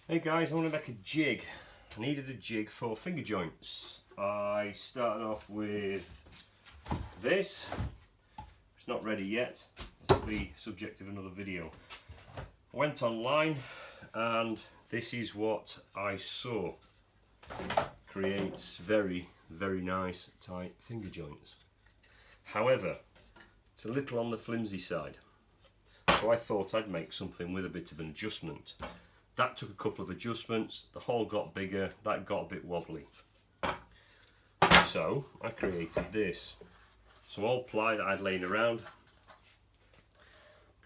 Hey guys, I want to make a jig. I needed a jig for finger joints. I started off with this. It's not ready yet. It'll be subject of another video. I went online and this is what I saw. Creates very, very nice tight finger joints. However, it's a little on the flimsy side. So I thought I'd make something with a bit of an adjustment. That took a couple of adjustments, the hole got bigger, that got a bit wobbly. So I created this. So all ply that I'd laid around,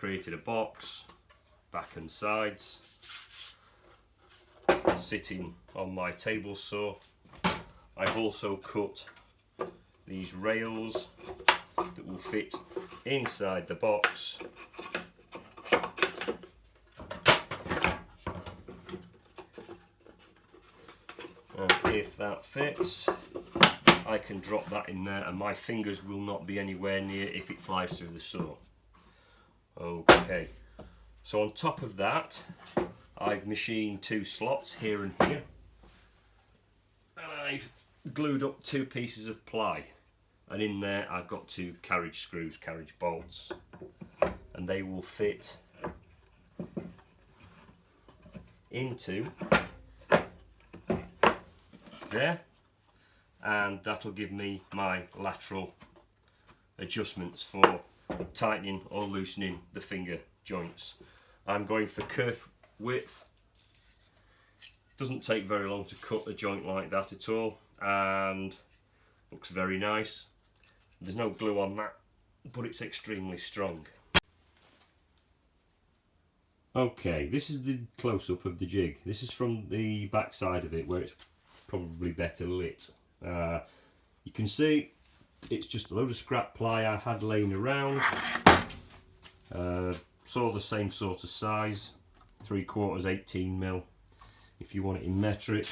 created a box, back and sides, sitting on my table saw. I've also cut these rails that will fit inside the box. And if that fits, I can drop that in there and my fingers will not be anywhere near if it flies through the saw. Okay, so on top of that, I've machined two slots here and here. And I've glued up two pieces of ply. And in there I've got two carriage screws, carriage bolts. And they will fit into there, and that'll give me my lateral adjustments for tightening or loosening the finger joints. I'm going for kerf width. Doesn't take very long to cut a joint like that at all, and looks very nice. There's no glue on that, but it's extremely strong. Okay, this is the close-up of the jig. This is from the back side of it where it's probably better lit. You can see it's just a load of scrap ply I had laying around. Saw the same sort of size, 3/4 18mm if you want it in metric.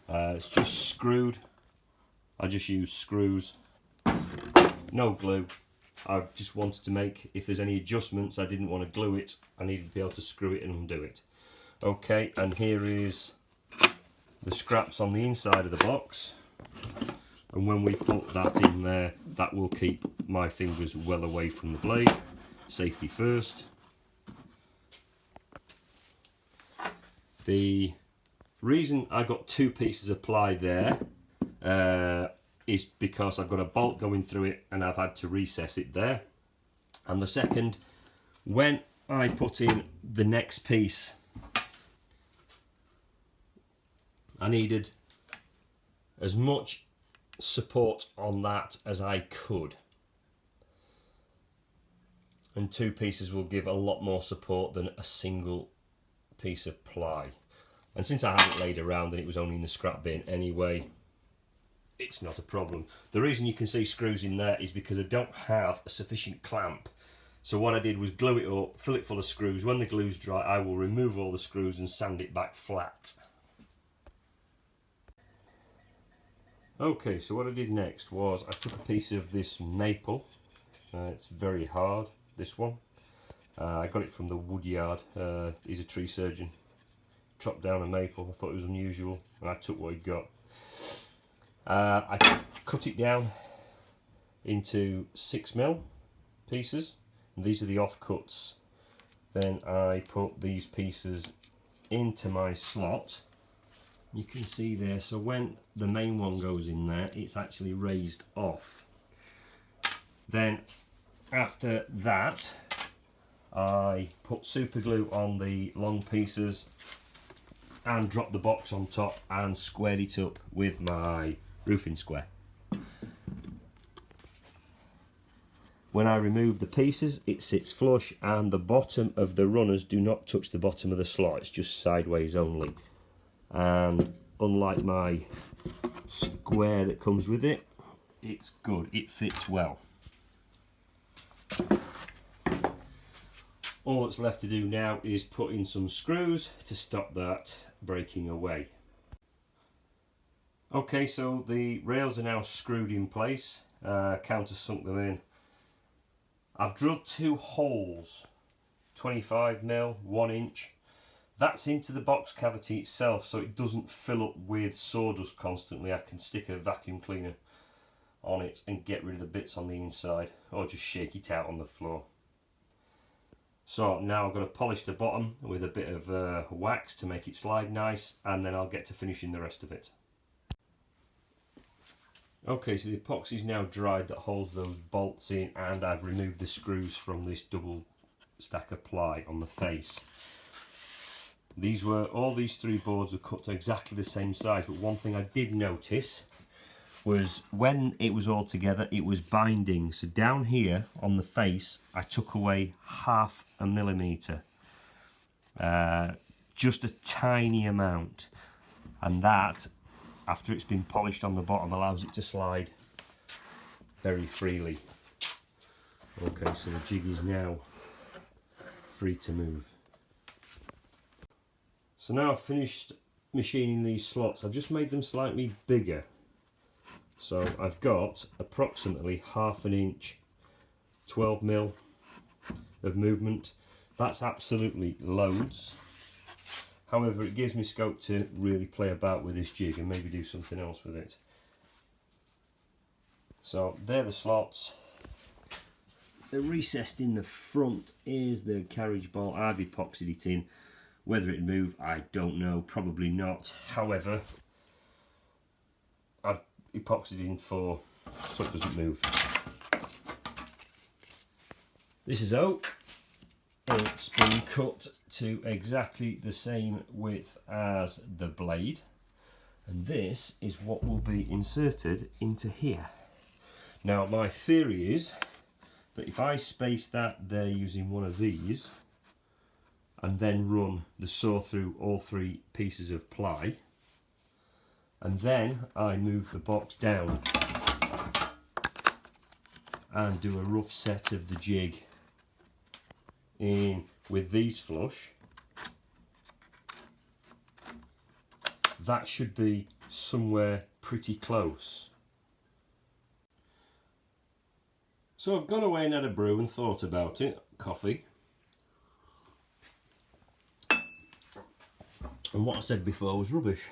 It's just screwed. I just use screws, no glue. I just wanted to make, if there's any adjustments, I didn't want to glue it, I needed to be able to screw it and undo it. Okay, and here is the scraps on the inside of the box, and when we put that in there, that will keep my fingers well away from the blade. Safety first. The reason I got two pieces of ply there is because I've got a bolt going through it and I've had to recess it there. And the second, when I put in the next piece, I needed as much support on that as I could. And two pieces will give a lot more support than a single piece of ply. And since I hadn't laid around and it was only in the scrap bin anyway, it's not a problem. The reason you can see screws in there is because I don't have a sufficient clamp. So what I did was glue it up, fill it full of screws. When the glue's dry, I will remove all the screws and sand it back flat. Okay, so what I did next was I took a piece of this maple. It's very hard, this one. I got it from the wood yard. He's a tree surgeon. Chopped down a maple. I thought it was unusual, and I took what he got. I cut it down into 6mm pieces, and these are the offcuts. Then I put these pieces into my slot. You can see there, so when the main one goes in there, it's actually raised off. Then after that, I put super glue on the long pieces and dropped the box on top and squared it up with my roofing square. When I remove the pieces, it sits flush and the bottom of the runners do not touch the bottom of the slot, it's just sideways only. And unlike my square that comes with it, it's good, it fits well. All that's left to do now is put in some screws to stop that breaking away. Okay, so the rails are now screwed in place, countersunk them in. I've drilled two holes, 25mm, 1 inch. That's into the box cavity itself, so it doesn't fill up with sawdust constantly. I can stick a vacuum cleaner on it and get rid of the bits on the inside, or just shake it out on the floor. So now I'm going to polish the bottom with a bit of wax to make it slide nice, and then I'll get to finishing the rest of it. Okay, so the epoxy is now dried that holds those bolts in, and I've removed the screws from this double stack of ply on the face. All these three boards were cut to exactly the same size, but one thing I did notice was when it was all together, it was binding. So down here on the face, I took away 0.5 millimetre, just a tiny amount, and that, after it's been polished on the bottom, allows it to slide very freely. Okay, so the jig is now free to move. So now I've finished machining these slots. I've just made them slightly bigger. So I've got approximately 1/2 inch, 12mm of movement. That's absolutely loads. However, it gives me scope to really play about with this jig and maybe do something else with it. So they're the slots. The recessed in the front is the carriage bolt. I've epoxied it in. Whether it'd move, I don't know, probably not. However, I've epoxied in so it doesn't move. This is oak. It's been cut to exactly the same width as the blade, and this is what will be inserted into here. Now my theory is that if I space that there using one of these and then run the saw through all three pieces of ply, and then I move the box down and do a rough set of the jig in with these flush, that should be somewhere pretty close. So I've gone away and had a brew and thought about it, coffee. And what I said before was rubbish.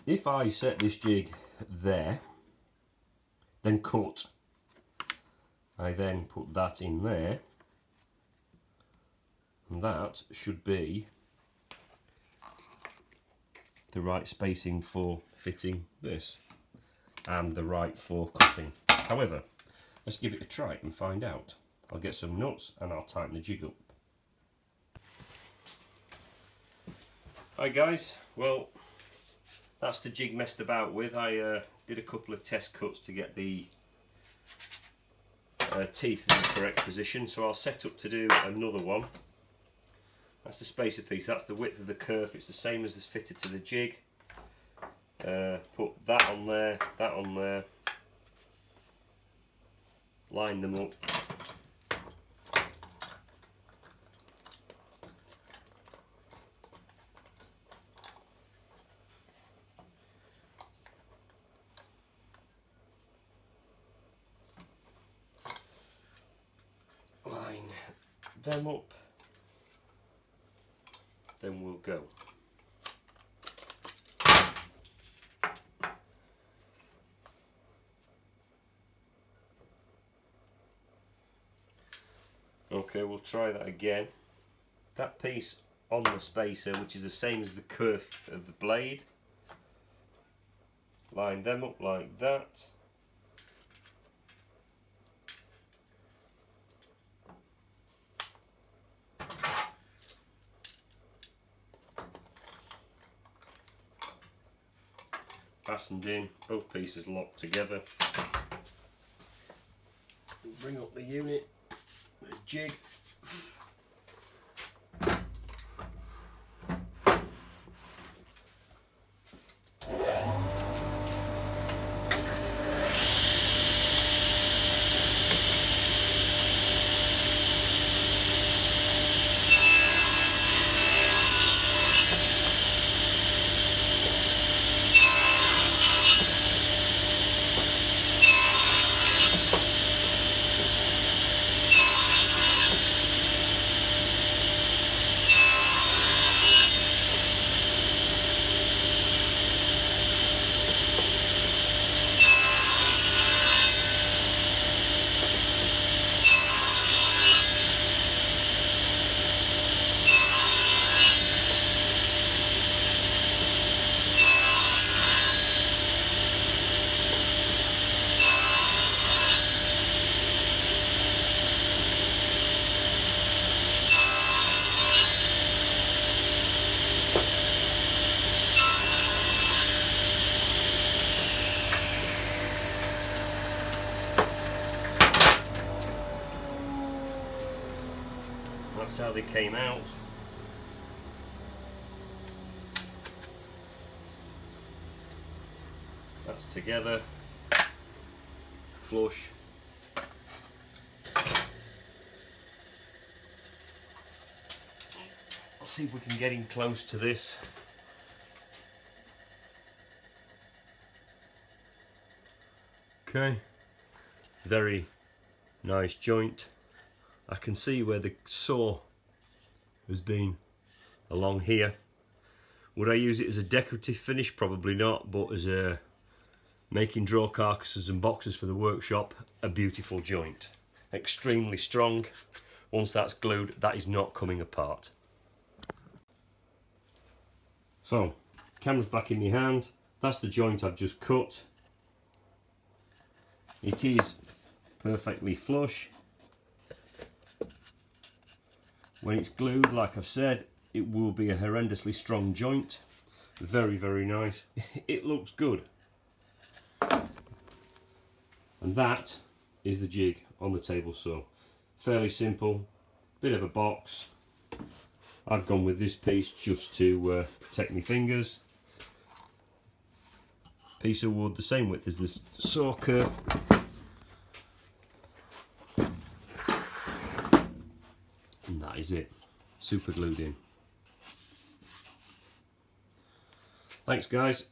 If I set this jig there, then cut, I then put that in there, and that should be the right spacing for fitting this and the right for cutting. However, let's give it a try and find out. I'll get some nuts and I'll tighten the jig up. Hi guys, well that's the jig messed about with. I did a couple of test cuts to get the teeth in the correct position, so I'll set up to do another one. That's the spacer piece, that's the width of the kerf, it's the same as is fitted to the jig. Put that on there, line them up. Line them up, then we'll go. Okay, we'll try that again. That piece on the spacer, which is the same as the kerf of the blade, line them up like that. Fastened in, both pieces locked together. Bring up the unit, the jig. that's how they came out. That's together, flush. Let's see if we can get in close to this. Okay, very nice joint. I can see where the saw has been along here. Would I use it as a decorative finish? Probably not, but as a making drawer carcasses and boxes for the workshop, a beautiful joint. Extremely strong. Once that's glued, that is not coming apart. So, camera's back in my hand. That's the joint I've just cut. It is perfectly flush. When it's glued, like I've said, it will be a horrendously strong joint. Very, very nice. It looks good. And that is the jig on the table saw. Fairly simple, bit of a box. I've gone with this piece just to protect my fingers. Piece of wood the same width as the saw kerf. And that is it. Super glued in. Thanks guys.